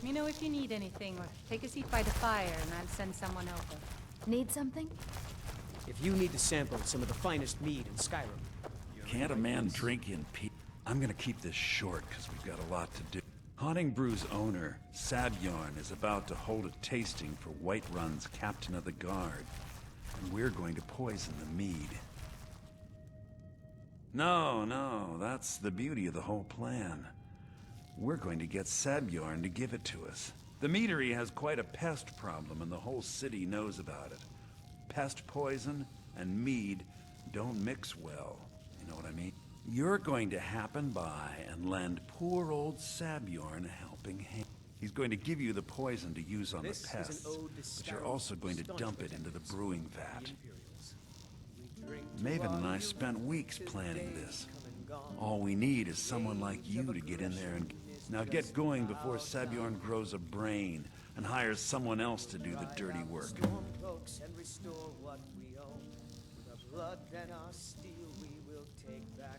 Let me know if you need anything, or take a seat by the fire and I'll send someone over. Need something? If you need to sample some of the finest mead in Skyrim. Can't a man drink in peace? I'm gonna keep this short, because we've got a lot to do. Haunting Brew's owner, Sabjorn, is about to hold a tasting for Whiterun's Captain of the Guard. And we're going to poison the mead. No, that's the beauty of the whole plan. We're going to get Sabjorn to give it to us. The meadery has quite a pest problem, and the whole city knows about it. Pest poison and mead don't mix well, you know what I mean? You're going to happen by and lend poor old Sabjorn a helping hand. He's going to give you the poison to use on the pests, but you're also going to dump it into the brewing vat. Maven and I spent weeks planning this. All we need is someone like you to get in there and... Now get going before Sabjorn grows a brain and hires someone else to do the dirty work.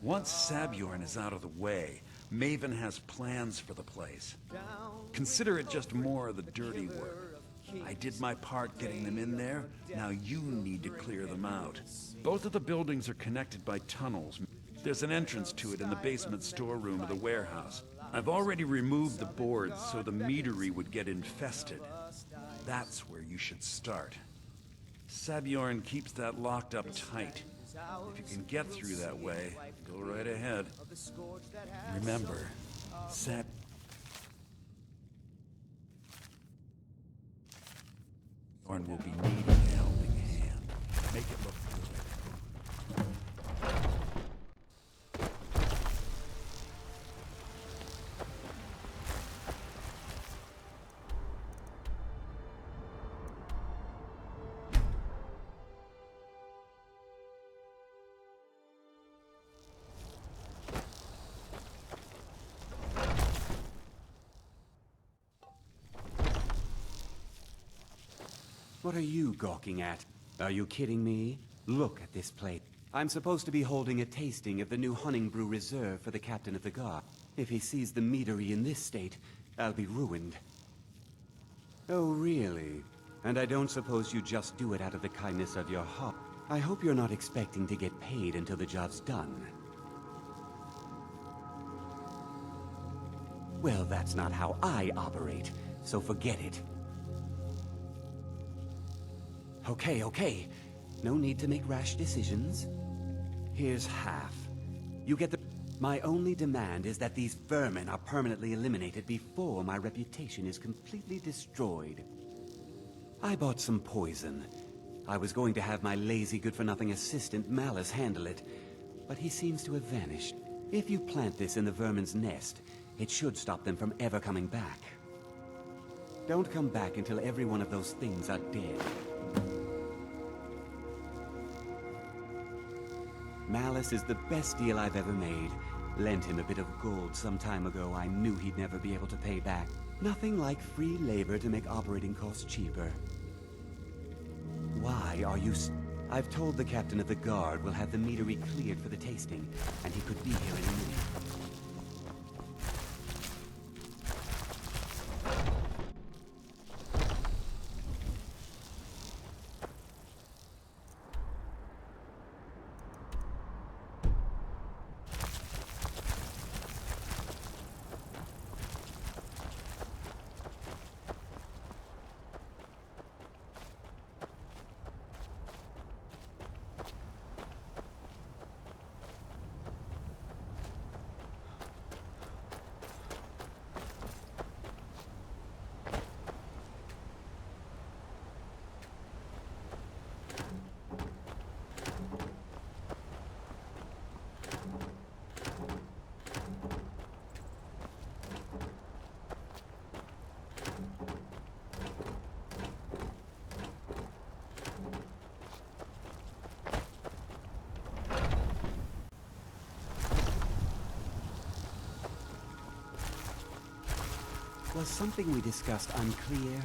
Once Sabjorn is out of the way, Maven has plans for the place. Consider it just more of the dirty work. I did my part getting them in there, now you need to clear them out. Both of the buildings are connected by tunnels. There's an entrance to it in the basement storeroom of the warehouse. I've already removed the boards so the meadery would get infested. That's where you should start. Sabjorn keeps that locked up tight. If you can get through that way, go right ahead. Remember, Sabjorn will be needing a helping hand. Make it look good. What are you gawking at? Are you kidding me? Look at this plate. I'm supposed to be holding a tasting of the new Hunting Brew Reserve for the Captain of the Guard. If he sees the meadery in this state, I'll be ruined. Oh, really? And I don't suppose you just do it out of the kindness of your heart. I hope you're not expecting to get paid until the job's done. Well, that's not how I operate, so forget it. Okay. No need to make rash decisions. Here's half. You get the... My only demand is that these vermin are permanently eliminated before my reputation is completely destroyed. I bought some poison. I was going to have my lazy good-for-nothing assistant Malice handle it, but he seems to have vanished. If you plant this in the vermin's nest, it should stop them from ever coming back. Don't come back until every one of those things are dead. Malice is the best deal I've ever made. Lent him a bit of gold some time ago I knew he'd never be able to pay back. Nothing like free labor to make operating costs cheaper. Why are you... I've told the Captain of the Guard we'll have the meadery cleared for the tasting, and he could be here in a minute. Was something we discussed unclear?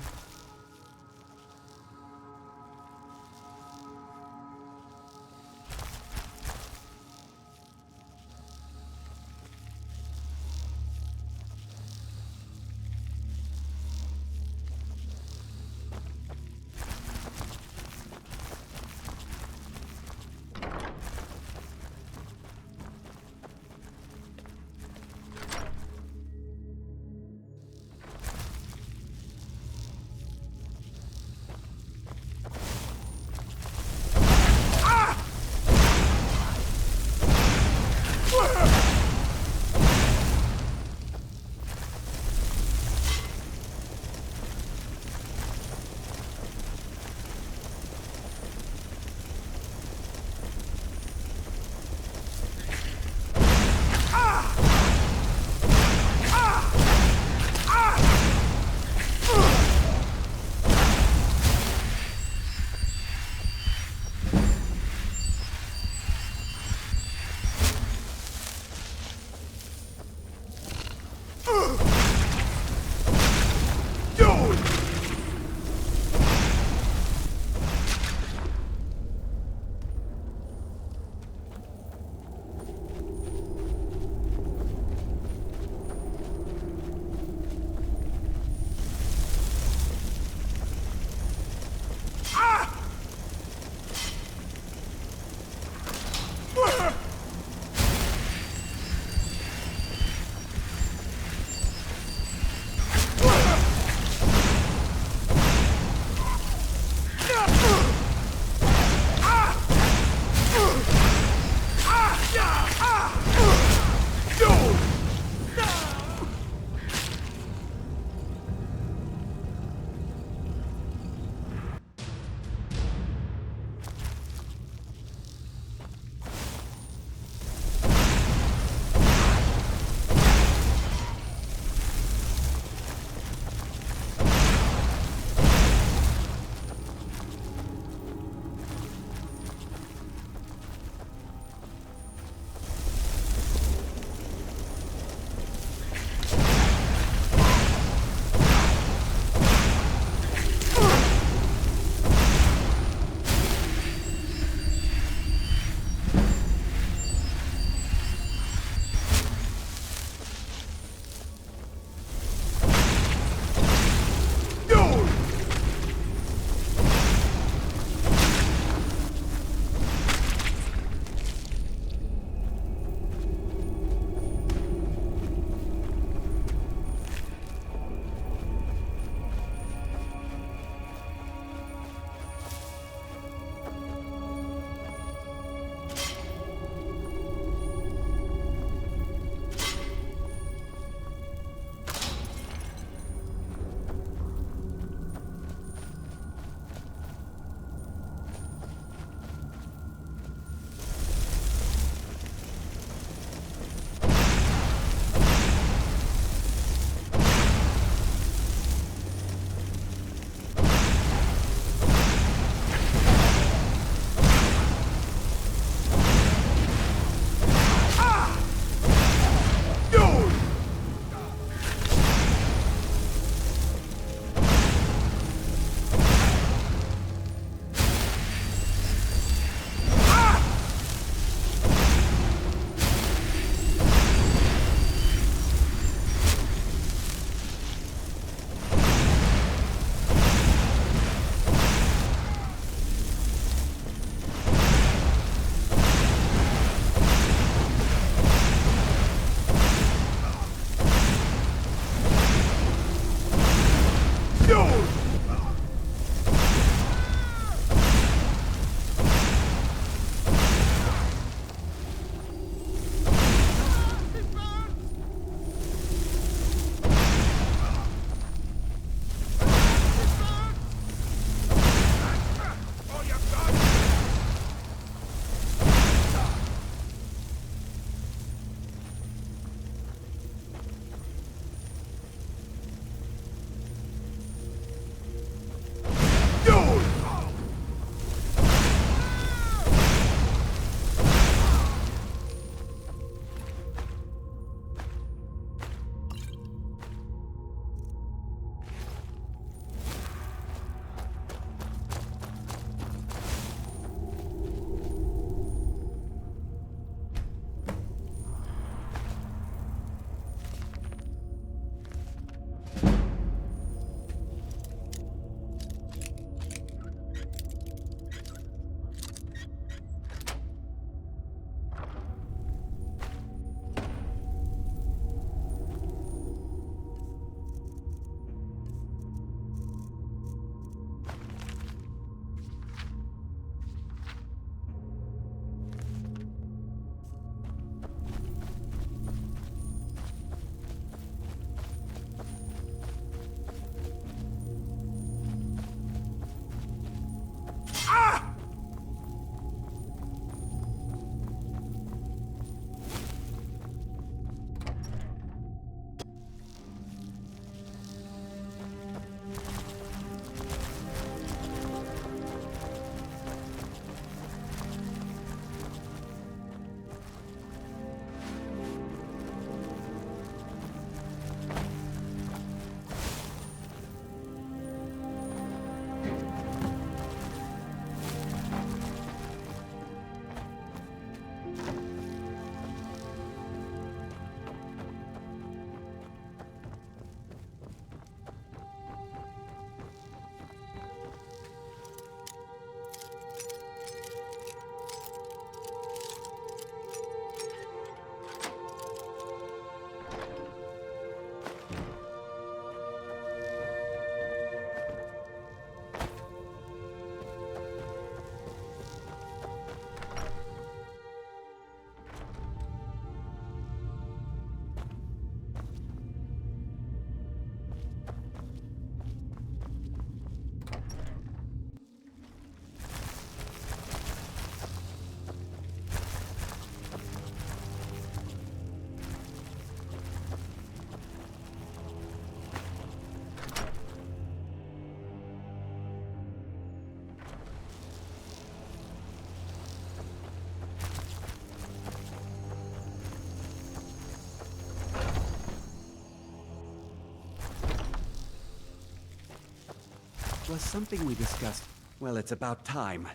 was something we discussed. Well, it's about time.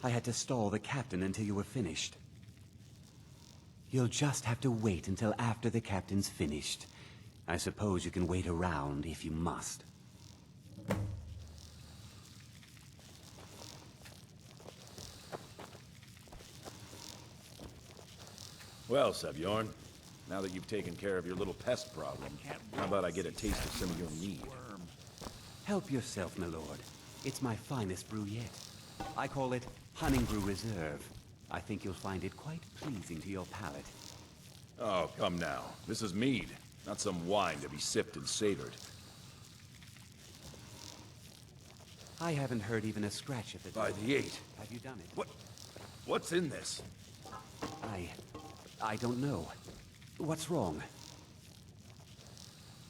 I had to stall the captain until you were finished. You'll just have to wait until after the captain's finished. I suppose you can wait around if you must. Well, Sebjorn, now that you've taken care of your little pest problem, how about I get a taste of some of your mead? Help yourself, my lord. It's my finest brew yet. I call it Hunting Brew Reserve. I think you'll find it quite pleasing to your palate. Oh, come now. This is mead, not some wine to be sipped and savored. I haven't heard even a scratch of it. By the 8. Have you done it? What's in this? I don't know. What's wrong?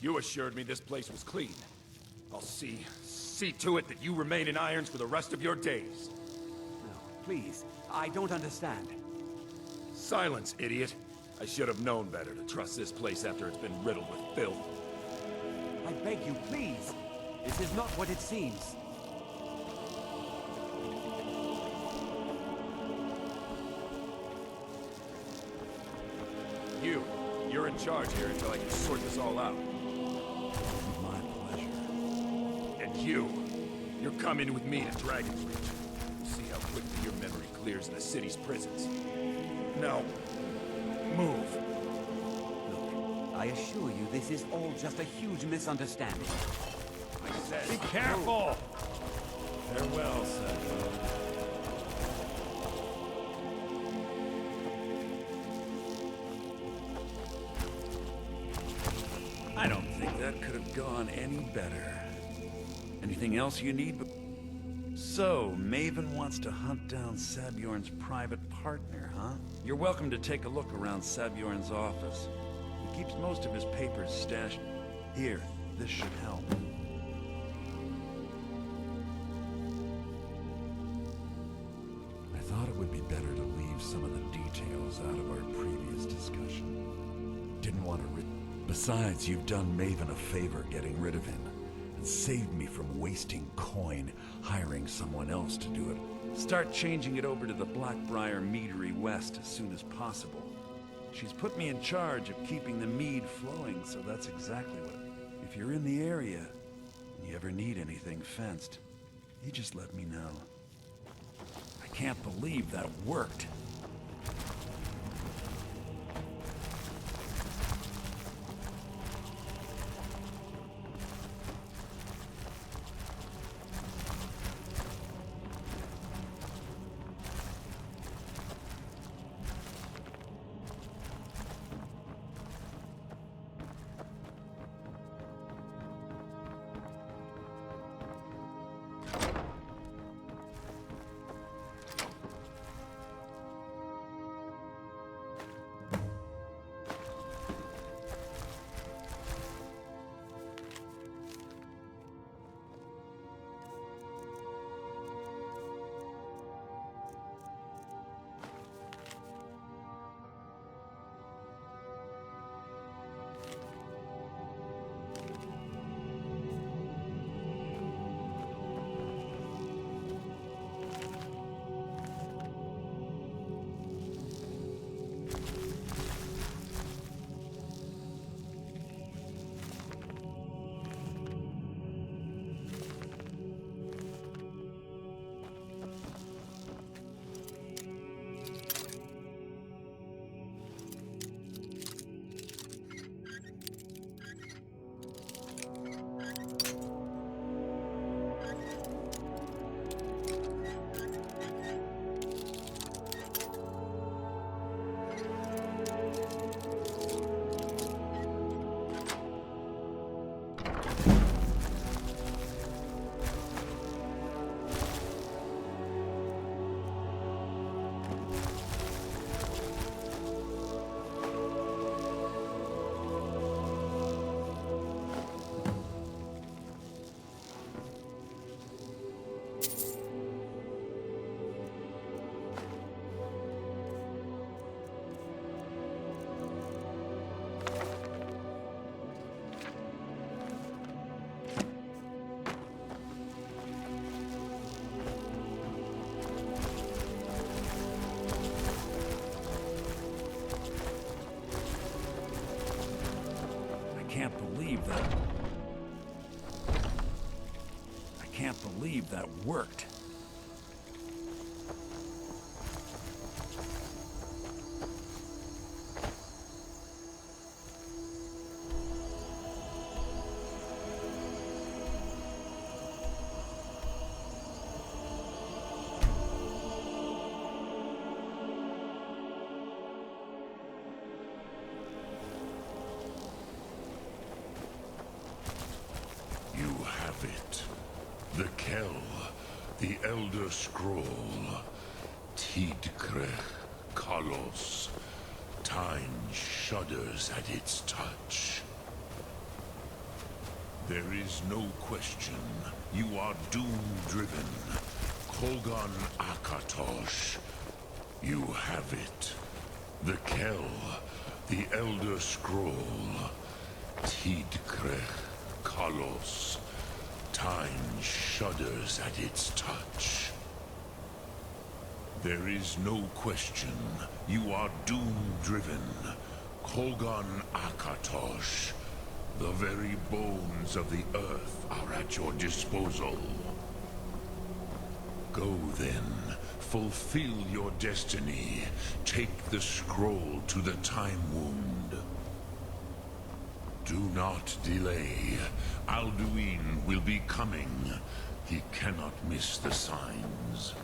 You assured me this place was clean. I'll see to it that you remain in irons for the rest of your days. No, please. I don't understand. Silence, idiot. I should have known better to trust this place after it's been riddled with filth. I beg you, please. This is not what it seems. You're in charge here until I can sort this all out. My pleasure. And you're coming with me to Dragon's Reach. We'll see how quickly your memory clears in the city's prisons. Now, move. Look, I assure you this is all just a huge misunderstanding. I said, Be careful! Farewell, Sebjorn. I don't think that could have gone any better. Anything else you need? So, Maven wants to hunt down Sabjorn's private partner, huh? You're welcome to take a look around Sabjorn's office. He keeps most of his papers stashed. Here, this should help. I thought it would be better to leave some of the details out of our previous discussion. Didn't want to Besides, you've done Maven a favor getting rid of him, and saved me from wasting coin hiring someone else to do it. Start changing it over to the Blackbriar Meadery West as soon as possible. She's put me in charge of keeping the mead flowing, so that's exactly what... If you're in the area, and you ever need anything fenced, you just let me know. I can't believe that worked. that worked. You have it. The Kell, the Elder Scroll. Tidkrech Kalos. Time shudders at its touch. There is no question. You are doom-driven. Kogan Akatosh. You have it. The Kell, the Elder Scroll. Tidkrech Kalos. Time shudders at its touch. There is no question. You are doom-driven. Kogan Akatosh. The very bones of the earth are at your disposal. Go then. Fulfill your destiny. Take the scroll to the Time Wound. Do not delay. Alduin will be coming. He cannot miss the signs.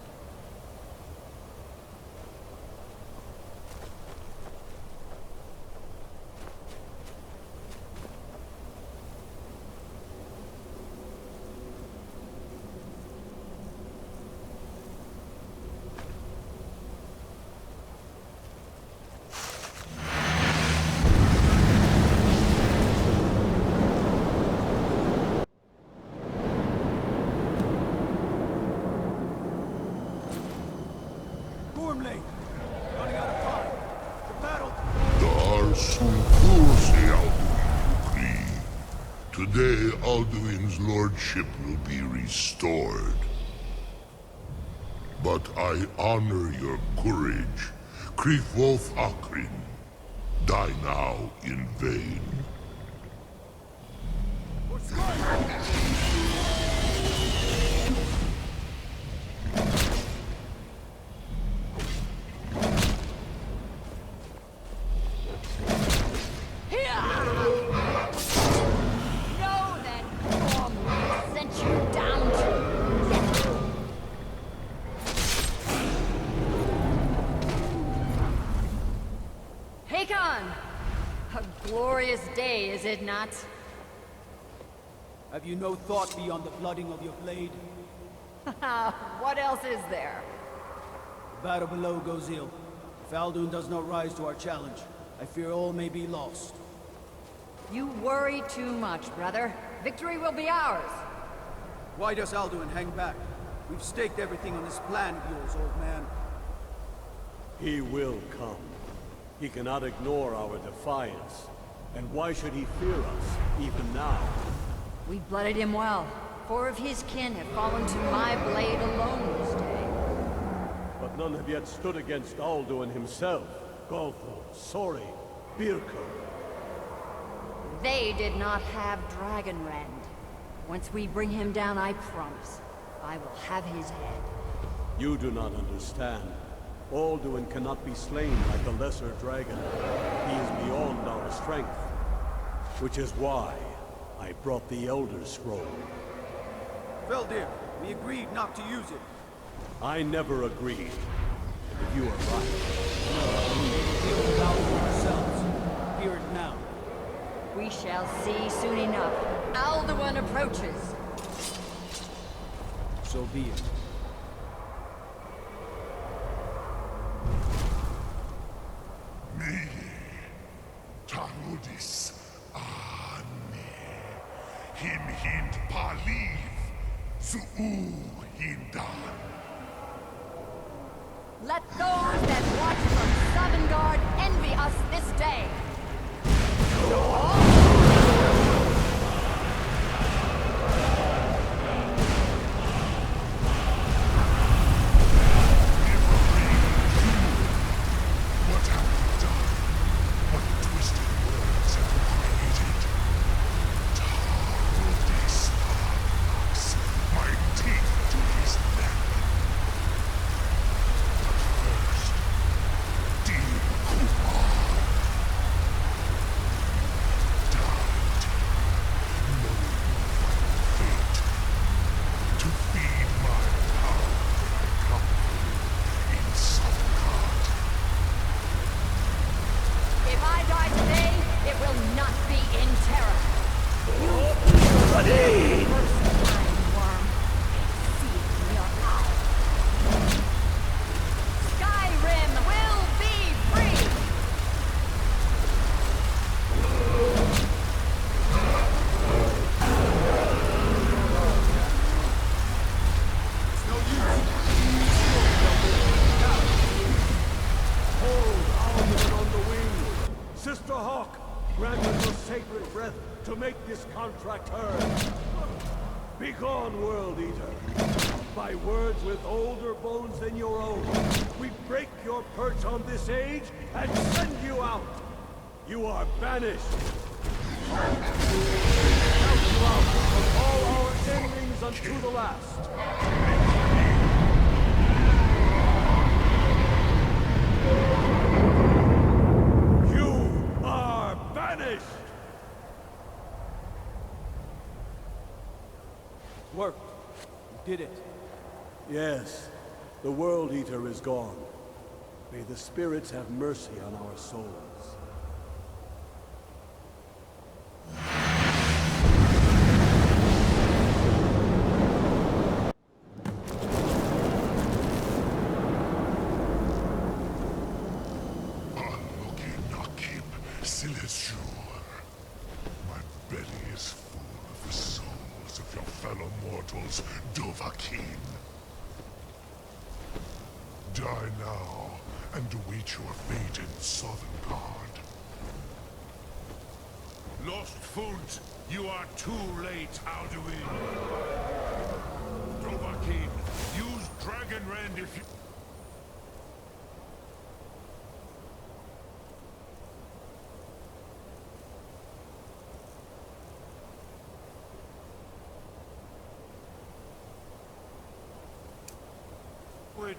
Today, Alduin's lordship will be restored. But I honor your courage. Kriegwolf Akrin. Die now in vain. A glorious day, is it not? Have you no thought beyond the blooding of your blade? What else is there? The battle below goes ill. If Alduin does not rise to our challenge, I fear all may be lost. You worry too much, brother. Victory will be ours. Why does Alduin hang back? We've staked everything on this plan of yours, old man. He will come. He cannot ignore our defiance. And why should he fear us, even now? We blooded him well. 4 of his kin have fallen to my blade alone this day. But none have yet stood against Alduin himself. Golthor, Sori, Birka. They did not have Dragonrend. Once we bring him down, I promise, I will have his head. You do not understand. Alduin cannot be slain like the lesser dragon. He is beyond our strength. Which is why I brought the Elder Scroll. Veldir, we agreed not to use it. I never agreed. But you are right. We will deal with Alduin ourselves. Hear it now. We shall see soon enough. Alduin approaches. So be it. Me, Tarudis, Ane, Him Hind Paliv, Zuu Hindan. Let those that watch from Sovngarde envy us this day. What have you done? What twisted words have you created? Tarudis Arnax, my teeth to sacred breath to make this contract heard. Begone, World Eater. By words with older bones than your own, we break your perch on this age and send you out. You are banished. Out loud of all our endings unto the last. You are banished! Worked. You did it. Yes, the World Eater is gone. May the spirits have mercy on our souls. My belly is full of the souls of your fellow mortals, Dovahkiin. Die now, and await your fate in Sovngarde. Lost Fult, you are too late, Alduin. Dovahkiin, use Dragon Rend if you... Wait.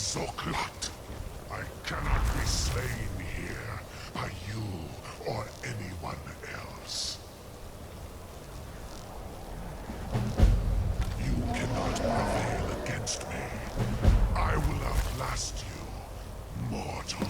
Zoklat. I cannot be slain here by you or anyone else. You cannot prevail against me. I will outlast you, mortal.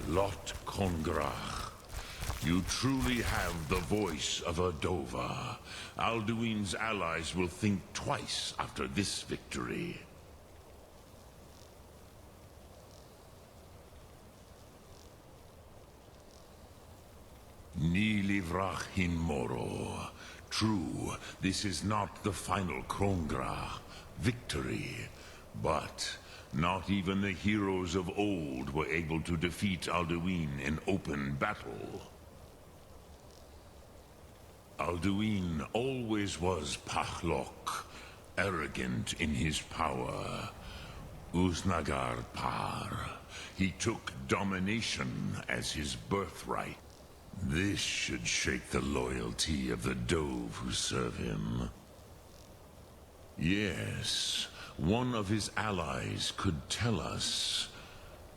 Lot Kongrach. You truly have the voice of a Dova. Alduin's allies will think twice after this victory. Ni livrach hin moro. True, this is not the final Kongrach victory, but not even the heroes of old were able to defeat Alduin in open battle. Alduin always was Pachlok, arrogant in his power. Uznagar Par. He took domination as his birthright. This should shake the loyalty of the Dove who serve him. Yes, one of his allies could tell us.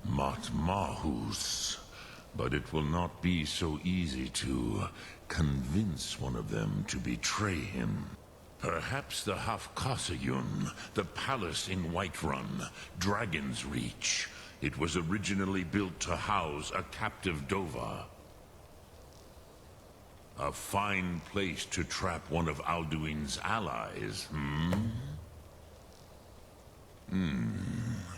Matmahus. But it will not be so easy to convince one of them to betray him. Perhaps the Hafkasayun, the palace in Whiterun, Dragon's Reach. It was originally built to house a captive Dova. A fine place to trap one of Alduin's allies,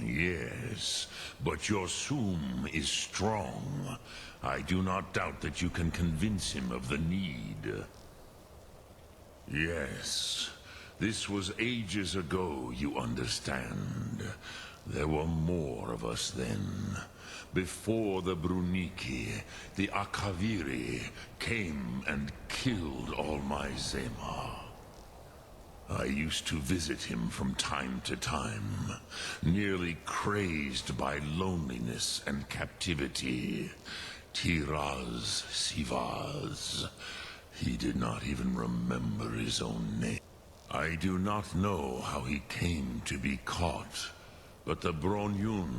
Yes, but your Sum is strong. I do not doubt that you can convince him of the need. Yes, this was ages ago, you understand. There were more of us then. Before the Bruniki, the Akaviri came and killed all my Zema. I used to visit him from time to time, nearly crazed by loneliness and captivity. Tiraz Sivaz. He did not even remember his own name. I do not know how he came to be caught, but the Bronyun,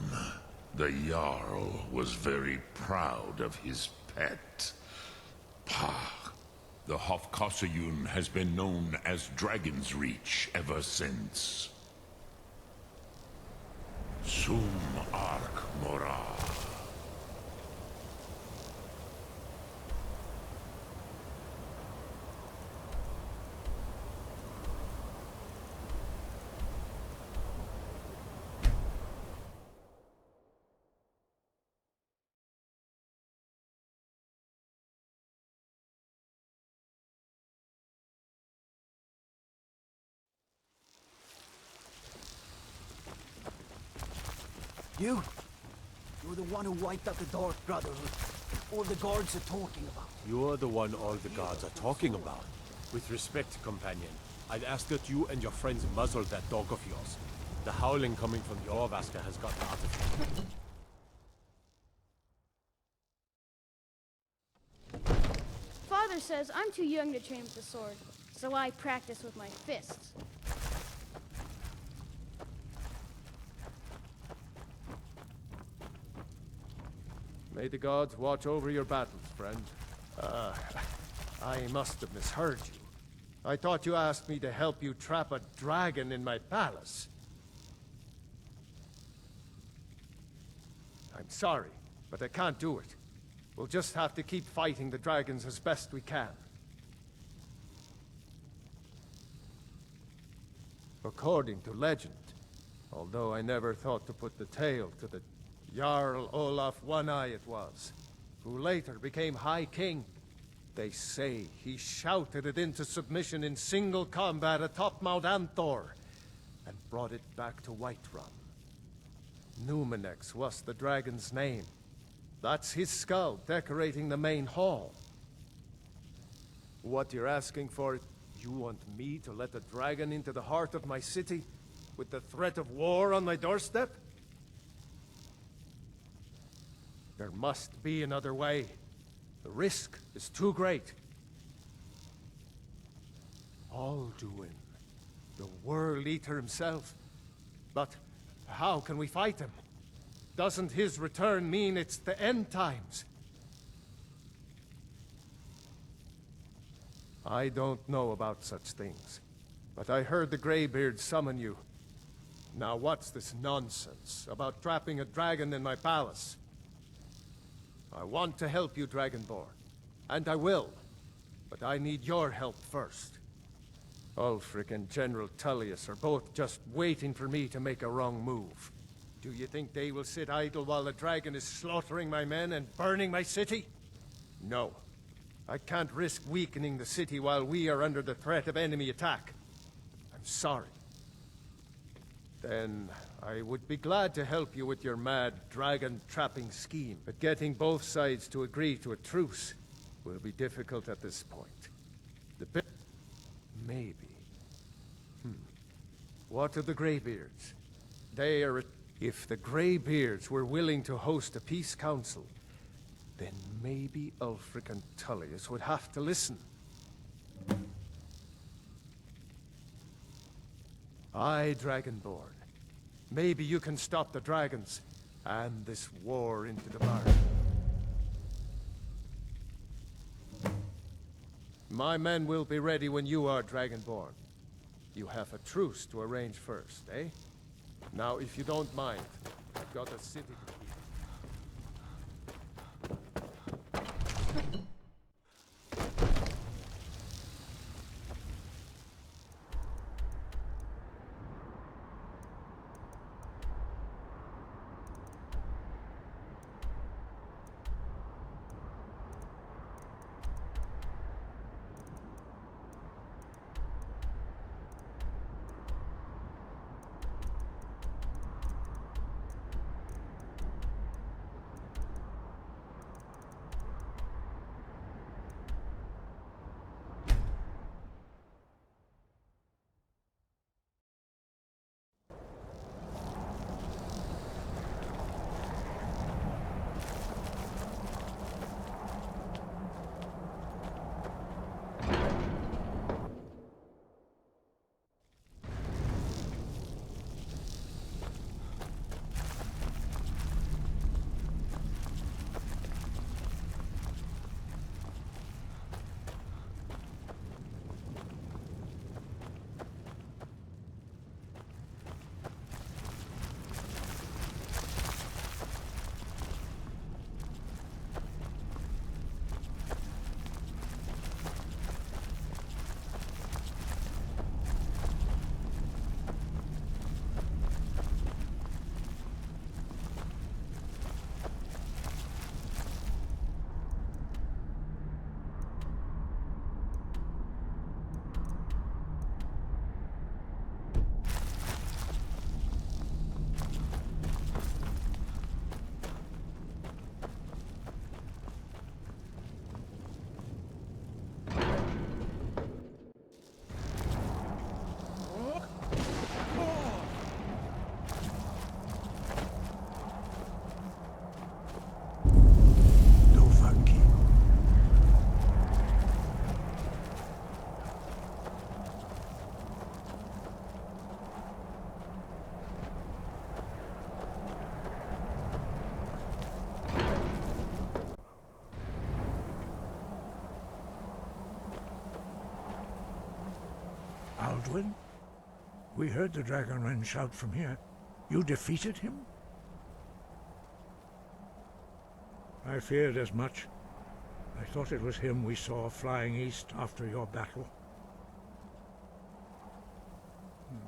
the Jarl, was very proud of his pet. Pah. The Hofkosayun has been known as Dragon's Reach ever since. Sum Ark Mora. You? You're the one who wiped out the Dark Brotherhood. All the guards are talking about. You're the one all the gods are talking about. With respect, companion, I'd ask that you and your friends muzzle that dog of yours. The howling coming from Jorvaska has gotten out of hand. Father says I'm too young to train with the sword, so I practice with my fists. May the gods watch over your battles, friend. I must have misheard you. I thought you asked me to help you trap a dragon in my palace. I'm sorry, but I can't do it. We'll just have to keep fighting the dragons as best we can. According to legend, although I never thought to put the tale to the Jarl Olaf One-Eye it was, who later became High King. They say he shouted it into submission in single combat atop Mount Anthor, and brought it back to Whiterun. Numenex was the dragon's name. That's his skull decorating the main hall. What you're asking for, you want me to let the dragon into the heart of my city with the threat of war on my doorstep? There must be another way. The risk is too great. Alduin, the World Eater himself. But how can we fight him? Doesn't his return mean it's the end times? I don't know about such things, but I heard the Greybeard summon you. Now what's this nonsense about trapping a dragon in my palace? I want to help you, Dragonborn, and I will, but I need your help first. Ulfric and General Tullius are both just waiting for me to make a wrong move. Do you think they will sit idle while the dragon is slaughtering my men and burning my city? No. I can't risk weakening the city while we are under the threat of enemy attack. I'm sorry. Then I would be glad to help you with your mad dragon-trapping scheme, but getting both sides to agree to a truce will be difficult at this point. Maybe. What of the Greybeards? They are... If the Greybeards were willing to host a peace council, then maybe Ulfric and Tullius would have to listen. Aye, Dragonborn. Maybe you can stop the dragons, and this war into the bargain. My men will be ready when you are, Dragonborn. You have a truce to arrange first, eh? Now, if you don't mind, I've got a city to keep. Alduin? We heard the Dragonren shout from here. You defeated him? I feared as much. I thought it was him we saw flying east after your battle.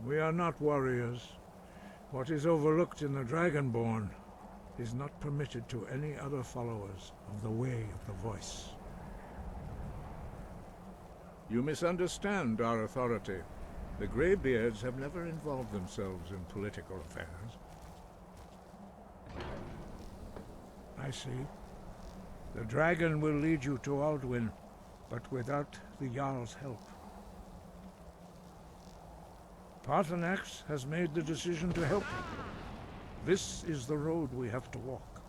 We are not warriors. What is overlooked in the Dragonborn is not permitted to any other followers of the Way of the Voice. You misunderstand our authority. The Greybeards have never involved themselves in political affairs. I see. The dragon will lead you to Alduin, but without the Jarl's help. Paarthurnax has made the decision to help you. This is the road we have to walk.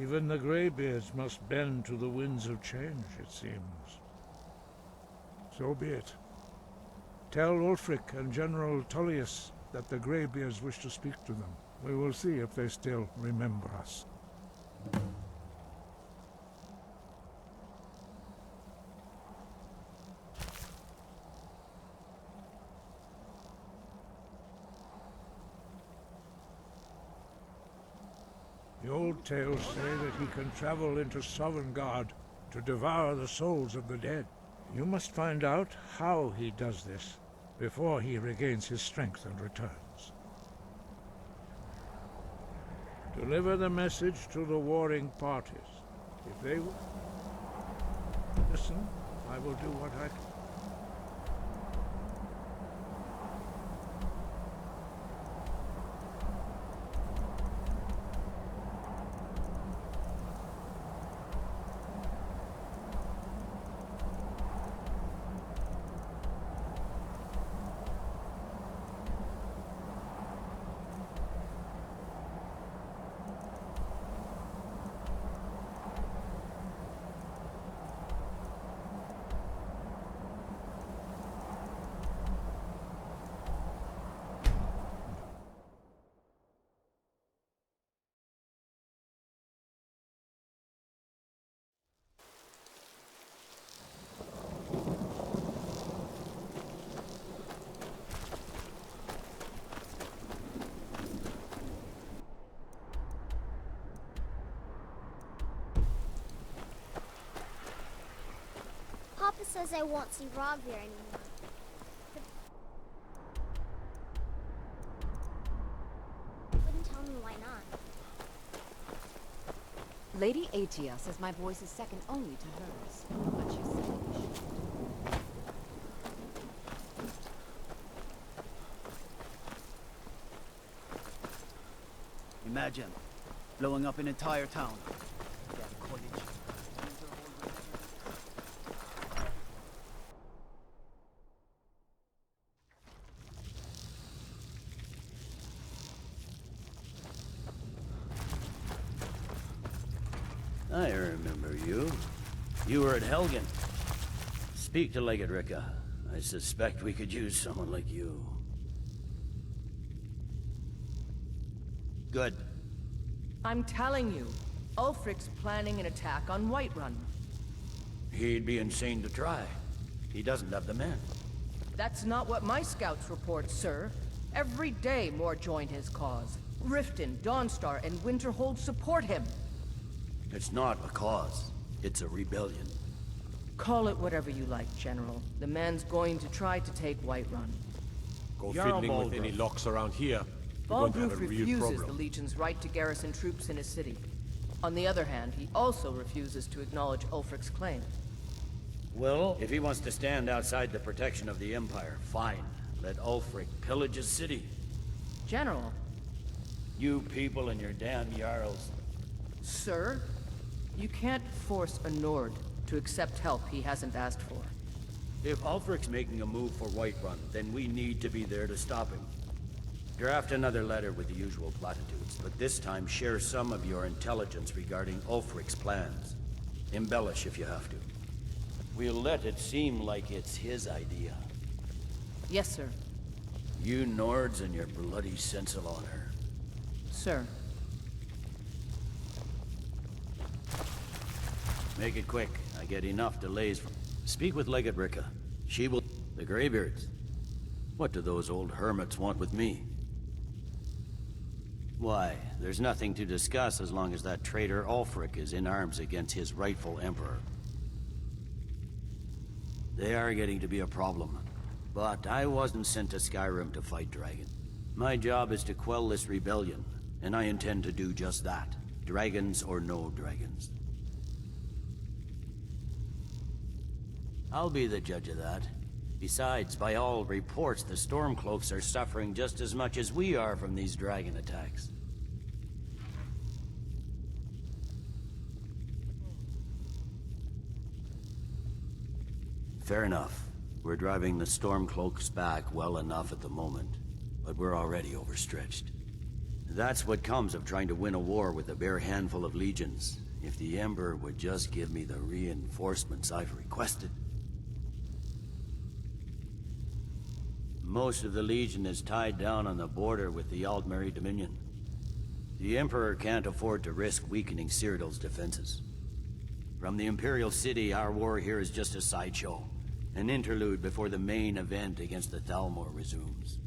Even the Greybeards must bend to the winds of change, it seems. So be it. Tell Ulfric and General Tullius that the Greybeards wish to speak to them. We will see if they still remember us. The old tales say that he can travel into Sovngarde to devour the souls of the dead. You must find out how he does this before he regains his strength and returns. Deliver the message to the warring parties. If they will listen, I will do what I can. Papa says I won't see Rogvir anymore. But wouldn't tell me why not. Lady Atia says my voice is second only to hers, but you said you should. Imagine blowing up an entire town. I remember you. You were at Helgen. Speak to Legate Ricka. I suspect we could use someone like you. Good. I'm telling you, Ulfric's planning an attack on Whiterun. He'd be insane to try. He doesn't have the men. That's not what my scouts report, sir. Every day more join his cause. Riften, Dawnstar, and Winterhold support him. It's not a cause. It's a rebellion. Call it whatever you like, General. The man's going to try to take Whiterun. Go fiddling with any locks around here. We're going to have a Balgruuf real refuses problem. the Legion's right to garrison troops in his city. On the other hand, he also refuses to acknowledge Ulfric's claim. Well, if he wants to stand outside the protection of the Empire, fine. Let Ulfric pillage his city. General. You people and your damn Jarls. Sir, you can't force a Nord to accept help he hasn't asked for. If Ulfric's making a move for Whiterun, then we need to be there to stop him. Draft another letter with the usual platitudes, but this time share some of your intelligence regarding Ulfric's plans. Embellish if you have to. We'll let it seem like it's his idea. Yes, sir. You Nords and your bloody sense of honor. Sir. Make it quick. I get enough delays from... Speak with Legate Ricka. She will... The Greybeards. What do those old hermits want with me? Why, there's nothing to discuss as long as that traitor Ulfric is in arms against his rightful emperor. They are getting to be a problem. But I wasn't sent to Skyrim to fight dragons. My job is to quell this rebellion, and I intend to do just that. Dragons or no dragons. I'll be the judge of that. Besides, by all reports, the Stormcloaks are suffering just as much as we are from these dragon attacks. Fair enough. We're driving the Stormcloaks back well enough at the moment, but we're already overstretched. That's what comes of trying to win a war with a bare handful of legions. If the Emperor would just give me the reinforcements I've requested. Most of the Legion is tied down on the border with the Altmeri Dominion. The Emperor can't afford to risk weakening Cyrodiil's defenses. From the Imperial City, our war here is just a sideshow. An interlude before the main event against the Thalmor resumes.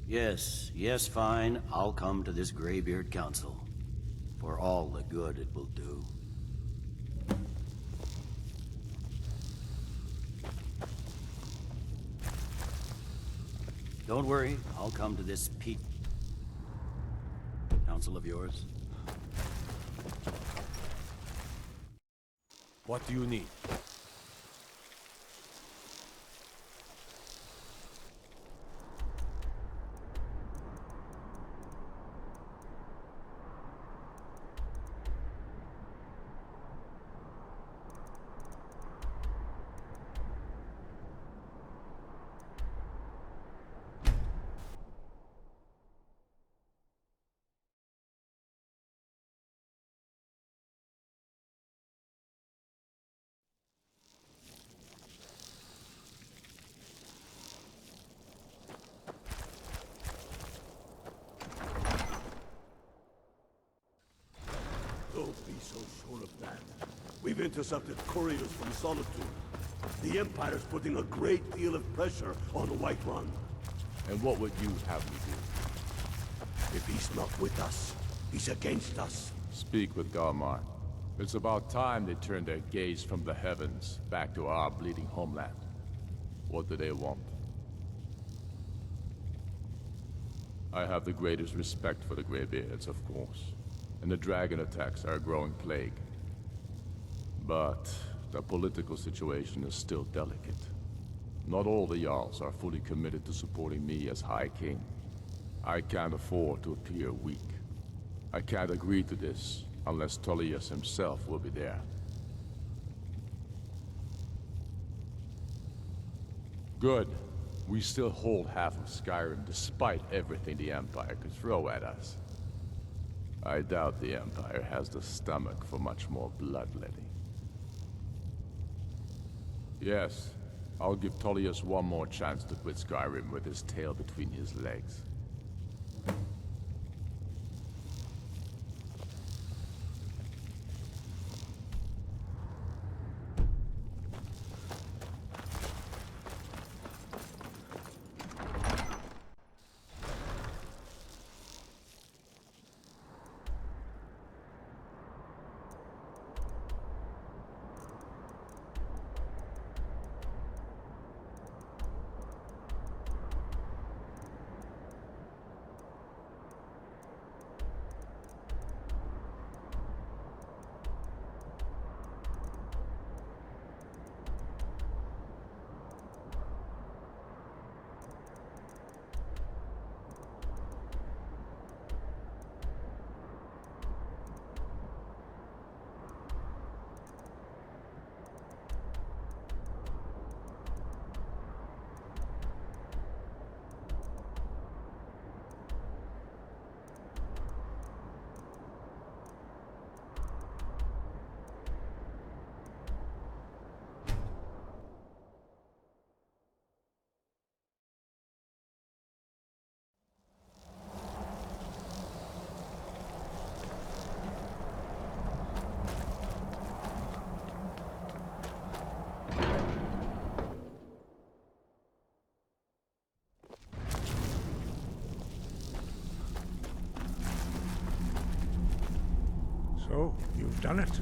Yes, fine. I'll come to this Greybeard Council. For all the good it will do. Don't worry, I'll come to this council of yours. What do you need? Don't be so sure of that. We've intercepted couriers from Solitude. The Empire's putting a great deal of pressure on Whiterun. And what would you have me do? If he's not with us, he's against us. Speak with Galmar. It's about time they turned their gaze from the heavens back to our bleeding homeland. What do they want? I have the greatest respect for the Greybeards, of course. And the dragon attacks are a growing plague. But the political situation is still delicate. Not all the Jarls are fully committed to supporting me as High King. I can't afford to appear weak. I can't agree to this unless Tullius himself will be there. Good. We still hold half of Skyrim despite everything the Empire could throw at us. I doubt the Empire has the stomach for much more bloodletting. Yes, I'll give Tullius one more chance to quit Skyrim with his tail between his legs. So, you've done it.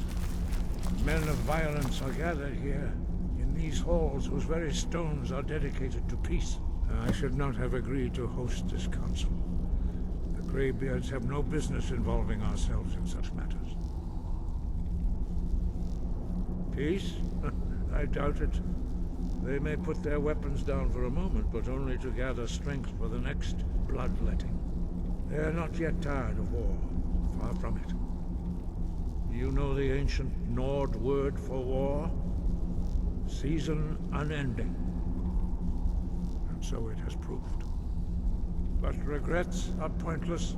Men of violence are gathered here, in these halls whose very stones are dedicated to peace. I should not have agreed to host this council. The Greybeards have no business involving ourselves in such matters. Peace? I doubt it. They may put their weapons down for a moment, but only to gather strength for the next bloodletting. They are not yet tired of war. Far from it. You know the ancient Nord word for war? season unending. And so it has proved. But regrets are pointless.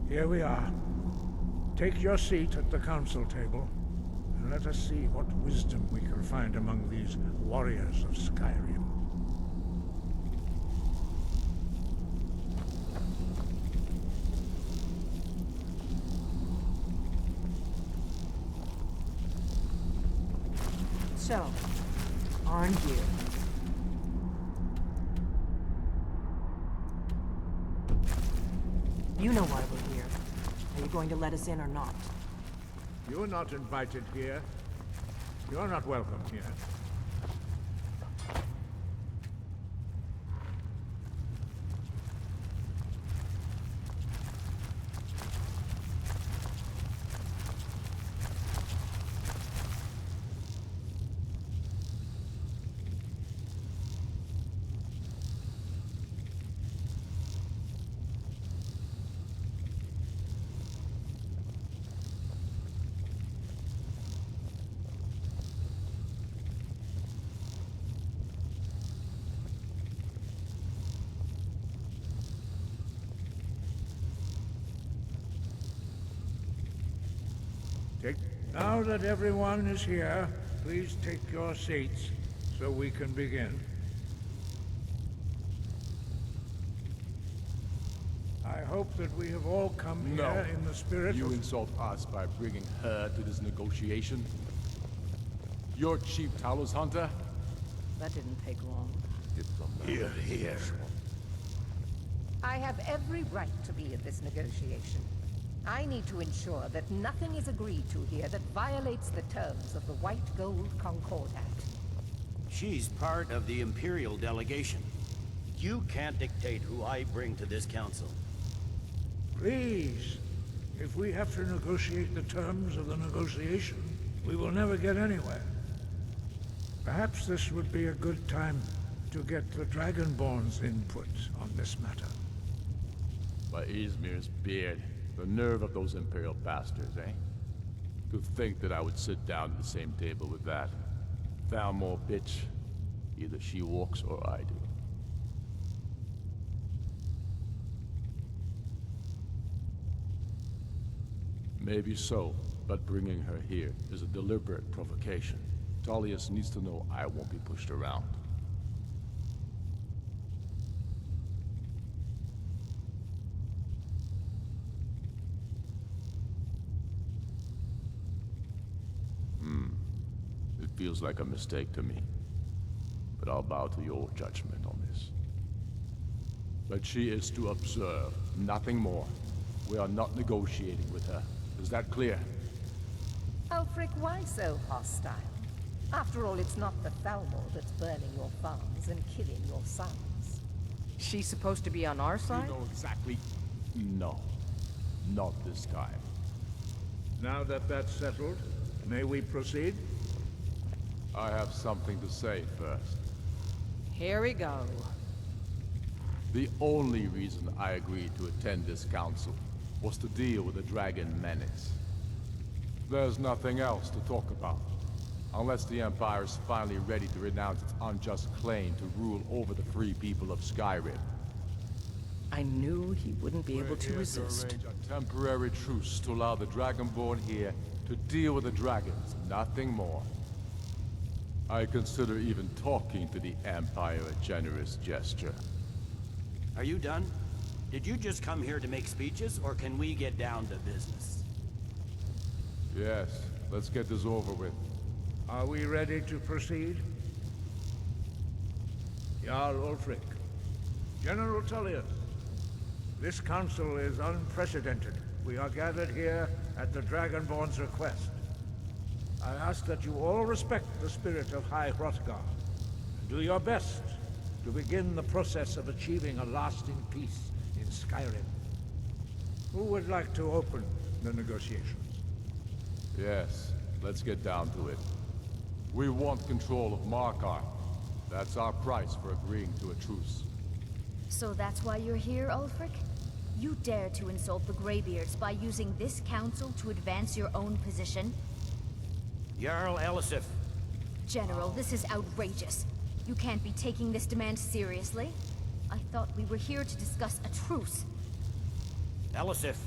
Here we are. Take your seat at the council table, and let us see what wisdom we can find among these warriors of Skyrim. So, on here. You know why we're here. Are you going to let us in or not? You're not invited here. You're not welcome here. Now that everyone is here, please take your seats so we can begin. I hope that we have all come here in the spirit You of... insult us by bringing her to this negotiation? You're Chief Talos Hunter? That didn't take long. Here. I have every right to be at this negotiation. I need to ensure that nothing is agreed to here that violates the terms of the White Gold Concordat. She's part of the Imperial delegation. You can't dictate who I bring to this council. Please, if we have to negotiate the terms of the negotiation, we will never get anywhere. Perhaps this would be a good time to get the Dragonborn's input on this matter. By Izmir's beard. The nerve of those Imperial bastards, eh? To think that I would sit down at the same table with that. Thalmor bitch. Either she walks or I do. Maybe so, but bringing her here is a deliberate provocation. Tullius needs to know I won't be pushed around. It feels like a mistake to me. But I'll bow to your judgment on this. But she is to observe, nothing more. We are not negotiating with her. Is that clear? Ulfric, why so hostile? After all, it's not the Thalmor that's burning your farms and killing your sons. She's supposed to be on our side? You know exactly... No. Not this time. Now that that's settled, may we proceed? I have something to say first. Here we go. The only reason I agreed to attend this council was to deal with the dragon menace. There's nothing else to talk about. Unless the Empire is finally ready to renounce its unjust claim to rule over the free people of Skyrim. I knew he wouldn't be able to resist. Arrange a temporary truce to allow the Dragonborn here to deal with the dragons, nothing more. I consider even talking to the Empire a generous gesture. Are you done? Did you just come here to make speeches, or can we get down to business? Yes, let's get this over with. Are we ready to proceed? Jarl Ulfric, General Tullius, this council is unprecedented. We are gathered here at the Dragonborn's request. I ask that you all respect the spirit of High Hrothgar, and do your best to begin the process of achieving a lasting peace in Skyrim. Who would like to open the negotiations? Yes, let's get down to it. We want control of Markarth. That's our price for agreeing to a truce. So that's why you're here, Ulfric? You dare to insult the Greybeards by using this council to advance your own position? Jarl Elisif, General, this is outrageous. You can't be taking this demand seriously. I thought we were here to discuss a truce. Elisif,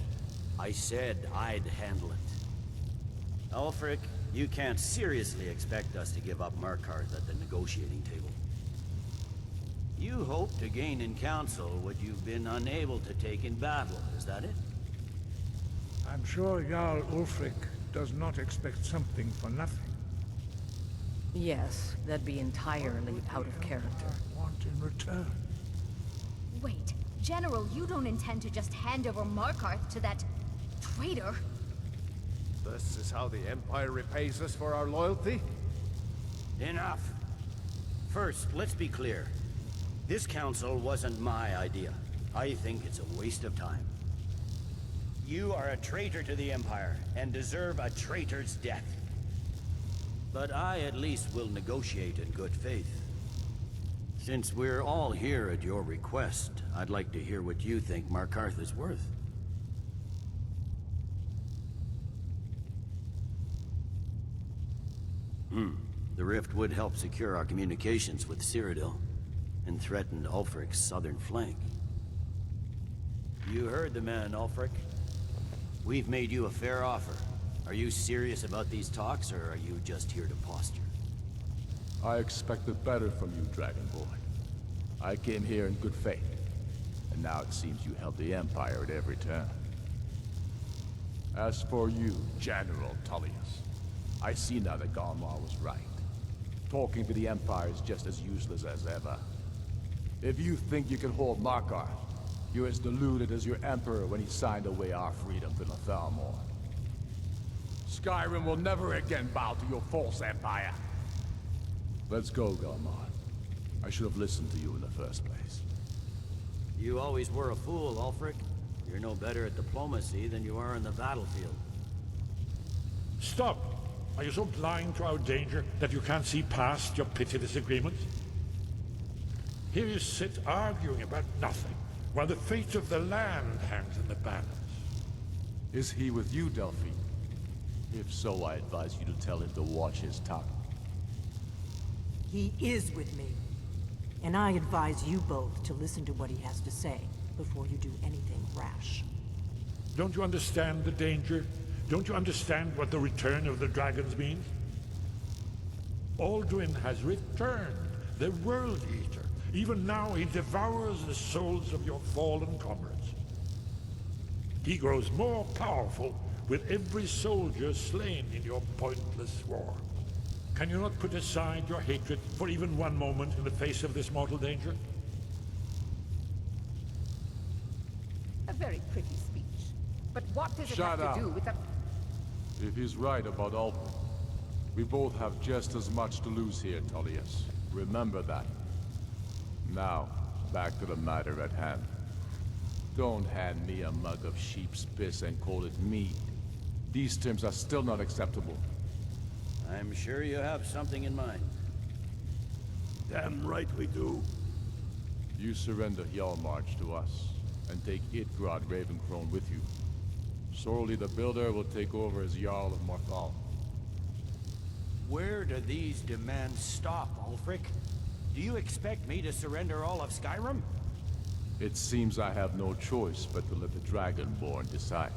I said I'd handle it. Ulfric, you can't seriously expect us to give up Markarth at the negotiating table. You hope to gain in council what you've been unable to take in battle, is that it? I'm sure Jarl Ulfric does not expect something for nothing. Yes, that'd be entirely out of character. Want in return? Wait, General, you don't intend to just hand over Markarth to that traitor? This is how the Empire repays us for our loyalty? Enough. First, let's be clear. This council wasn't my idea. I think it's a waste of time. You are a traitor to the Empire, and deserve a traitor's death. But I at least will negotiate in good faith. Since we're all here at your request, I'd like to hear what you think Markarth is worth. The rift would help secure our communications with Cyrodiil, and threatened Ulfric's southern flank. You heard the man, Ulfric. We've made you a fair offer. Are you serious about these talks, or are you just here to posture? I expected better from you, Dragonborn. I came here in good faith, and now it seems you help the Empire at every turn. As for you, General Tullius, I see now that Galmar was right. Talking to the Empire is just as useless as ever. If you think you can hold Markarth, you're as deluded as your Emperor when he signed away our freedom to the Thalmor. Skyrim will never again bow to your false empire. Let's go, Galmar. I should have listened to you in the first place. You always were a fool, Ulfric. You're no better at diplomacy than you are in the battlefield. Stop! Are you so blind to our danger that you can't see past your pitiless agreements? Here you sit arguing about nothing, while the fate of the land hangs in the balance. Is he with you, Delphine? If so, I advise you to tell him to watch his tongue. He is with me. And I advise you both to listen to what he has to say before you do anything rash. Don't you understand the danger? Don't you understand what the return of the dragons means? Alduin has returned, the World Eater. Even now he devours the souls of your fallen comrades. He grows more powerful with every soldier slain in your pointless war. Can you not put aside your hatred for even one moment in the face of this mortal danger? A very pretty speech. But what does it have to do with the... If he's right about Ulfric, we both have just as much to lose here, Tullius. Remember that. Now, back to the matter at hand. Don't hand me a mug of sheep's piss and call it mead. These terms are still not acceptable. I'm sure you have something in mind. Damn right we do. You surrender Hjalmarch to us, and take Idgrod Ravencrone with you. Sorli the Builder will take over as Jarl of Morthal. Where do these demands stop, Ulfric? Do you expect me to surrender all of Skyrim? It seems I have no choice but to let the Dragonborn decide.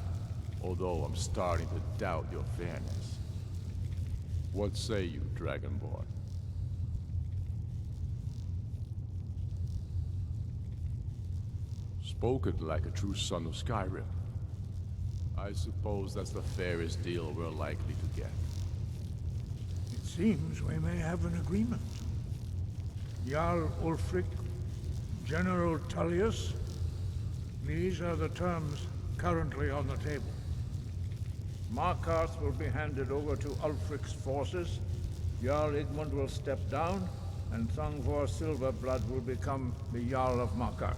Although I'm starting to doubt your fairness. What say you, Dragonborn? Spoken like a true son of Skyrim. I suppose that's the fairest deal we're likely to get. It seems we may have an agreement. Jarl Ulfric, General Tullius, these are the terms currently on the table. Markarth will be handed over to Ulfric's forces, Jarl Igmund will step down, and Thangvor Silverblood will become the Jarl of Markarth.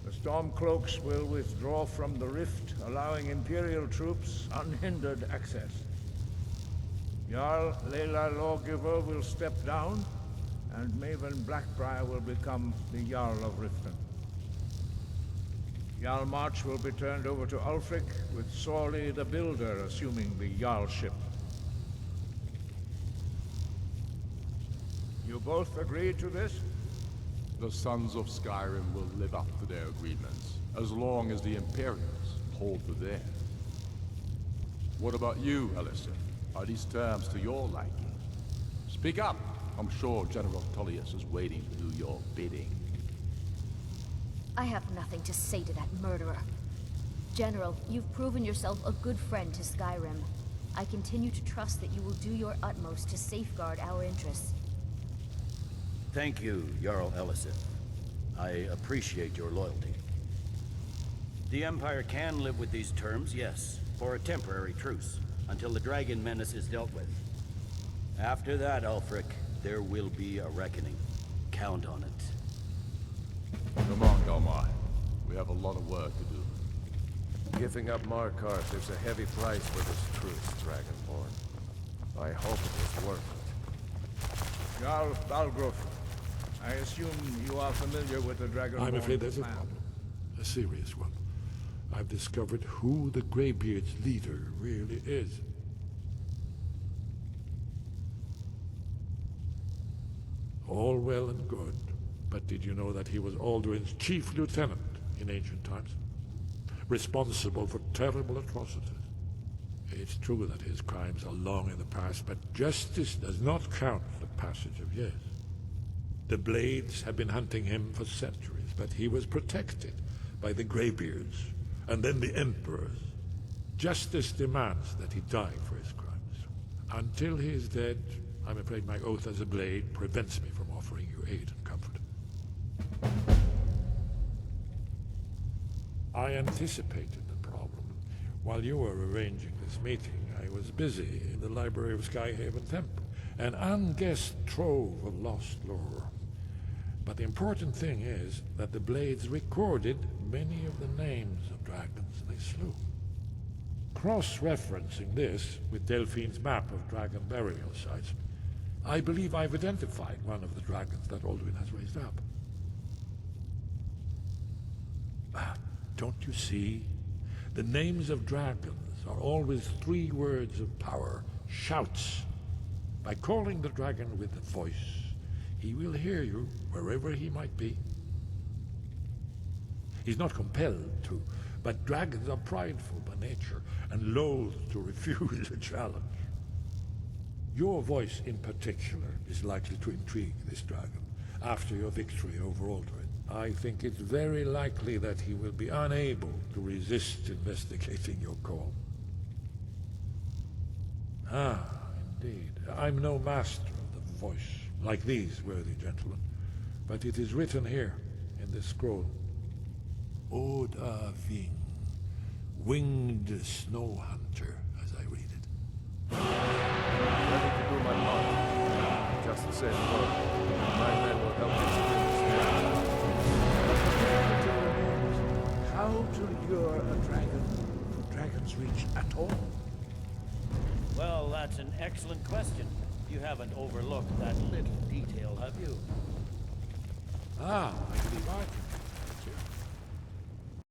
The Stormcloaks will withdraw from the rift, allowing Imperial troops unhindered access. Jarl Leila Lawgiver will step down, and Maven Blackbriar will become the Jarl of Riften. Hjalmarch will be turned over to Ulfric, with Sorli the Builder assuming the Jarlship. You both agreed to this? The Sons of Skyrim will live up to their agreements, as long as the Imperials hold to theirs. What about you, Alistair? Are these terms to your liking? Speak up! I'm sure General Tullius is waiting to do your bidding. I have nothing to say to that murderer. General, you've proven yourself a good friend to Skyrim. I continue to trust that you will do your utmost to safeguard our interests. Thank you, Jarl Elisif. I appreciate your loyalty. The Empire can live with these terms, yes, for a temporary truce, until the dragon menace is dealt with. After that, Ulfric, there will be a reckoning. Count on it. Come on, Galmar. We have a lot of work to do. Giving up Markarth is a heavy price for this truce, Dragonborn. I hope it is worth it. Jarl Balgruuf, I assume you are familiar with the Dragonborn I'm afraid there's a plan. problem. A serious one. I've discovered who the Greybeard's leader really is. All well and good, but did you know that he was Alduin's chief lieutenant in ancient times? Responsible for terrible atrocities. It's true that his crimes are long in the past, but justice does not count the passage of years. The Blades have been hunting him for centuries, but he was protected by the Greybeards, and then the Emperors. Justice demands that he die for his crimes. Until he is dead, I'm afraid my oath as a Blade prevents me from offering you aid and comfort. I anticipated the problem. While you were arranging this meeting, I was busy in the library of Skyhaven Temple, an unguessed trove of lost lore. But the important thing is that the Blades recorded many of the names of dragons they slew. Cross-referencing this with Delphine's map of dragon burial sites, I believe I've identified one of the dragons that Alduin has raised up. Don't you see? The names of dragons are always 3 words of power, shouts. By calling the dragon with the voice, he will hear you wherever he might be. He's not compelled to, but dragons are prideful by nature and loath to refuse a challenge. Your voice in particular is likely to intrigue this dragon after your victory over Alduin. I think it's very likely that he will be unable to resist investigating your call. Ah, indeed. I'm no master of the voice, like these worthy gentlemen, but it is written here in this scroll. Oda Ving, winged snow hunter, as I read it. Ready to do my part. Just the same word. My men will help you to win this battle. How to lure a dragon from Dragon's Reach at all? Well, that's an excellent question. You haven't overlooked that little detail, have you? Ah, I believe I can answer.